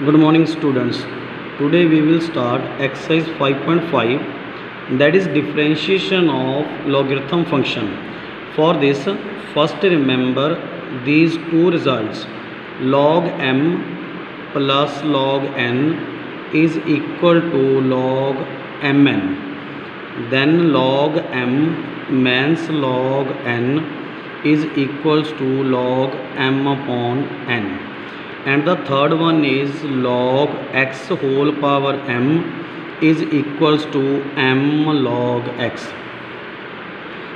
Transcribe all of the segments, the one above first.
Good morning students. Today we will start exercise 5.5, that is differentiation of logarithm function. For this, first remember these two results. Log m plus log n is equal to log mn. Then log m means log n is equals to log m upon n. And the third one is log x whole power m is equals to m log x.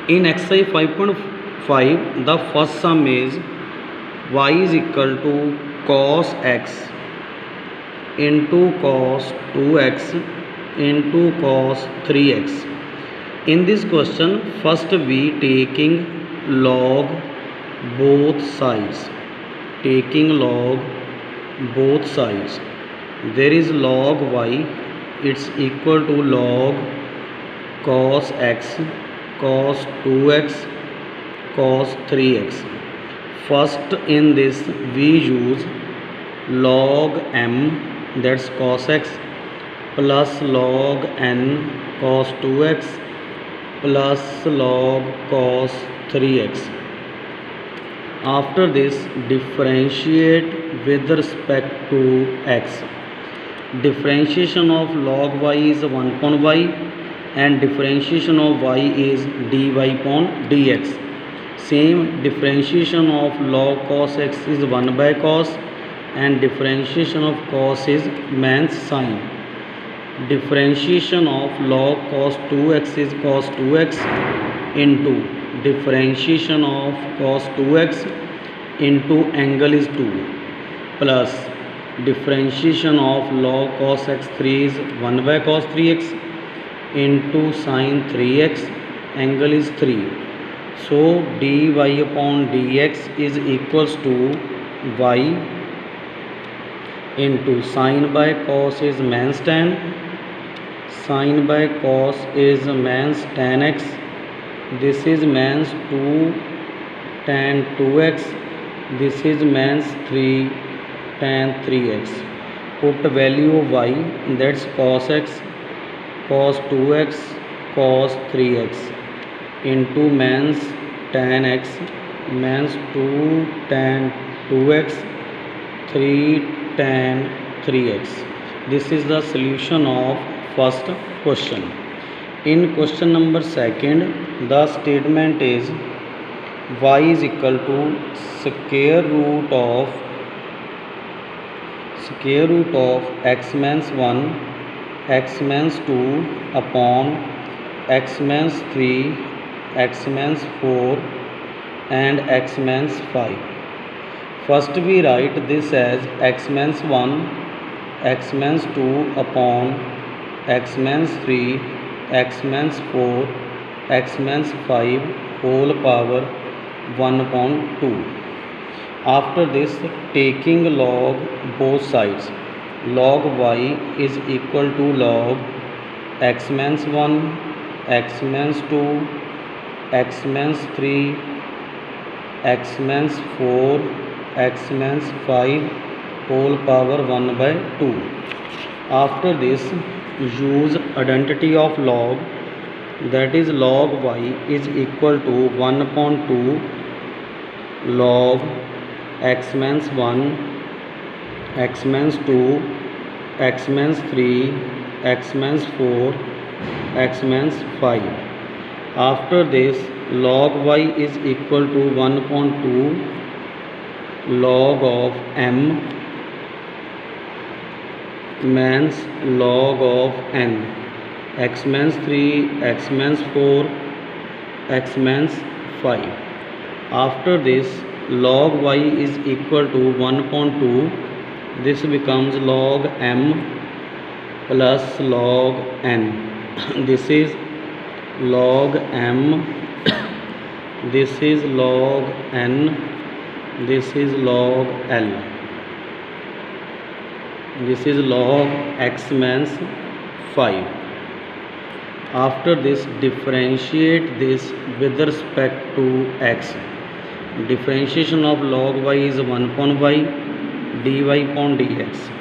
In exercise 5.5, the first sum is y is equal to cos x into cos 2x into cos 3x. In this question, first we taking log both sides. Taking log both sides, there is log y, it's equal to log cos x, cos 2x, cos 3x. First in this we use log m, that's cos x, plus log n cos 2x plus log cos 3x. After this, differentiate with respect to x. Differentiation of log y is 1 upon y and differentiation of y is dy upon dx. Same differentiation of log cos x is 1 by cos and differentiation of cos is means sine. Differentiation of log cos 2x is cos 2x into differentiation of cos 2x into angle is 2 plus differentiation of log cos x3 is 1 by cos 3x into sin 3x, angle is 3. So dy upon dx is equals to y into sin by cos is means tan, sin by cos is means tan x, this is means 2 tan 2x, this is means 3 tan 3x. Put value of y, that's cos x, cos 2x, cos 3x into means tan x, means 2 tan 2x, 3 tan 3x. This is the solution of first question. In question number second, the statement is y is equal to square root of x means 1, x means 2 upon x means 3, x means 4 and x means 5. First we write this as x means 1, x means 2 upon x means 3, x means 4, x means 5 whole power 1 upon 2. After this, taking log both sides, log y is equal to log x means 1, x means 2, x means 3, x means 4, x means 5 whole power 1 by 2. After this, use identity of log, that is log y is equal to 1 upon 2 log x means 1, x means 2, x means 3, x means 4, x means 5. After this, log y is equal to 1 upon 2 log of m means log of n, x means 3, x means 4, x means 5. After this, log y is equal to 1 upon 2, this becomes log m plus log n. This is log m, this is log n, this is log l, this is log x means 5. After this, differentiate this with respect to x. Differentiation of log y is 1 upon y, dy upon dx.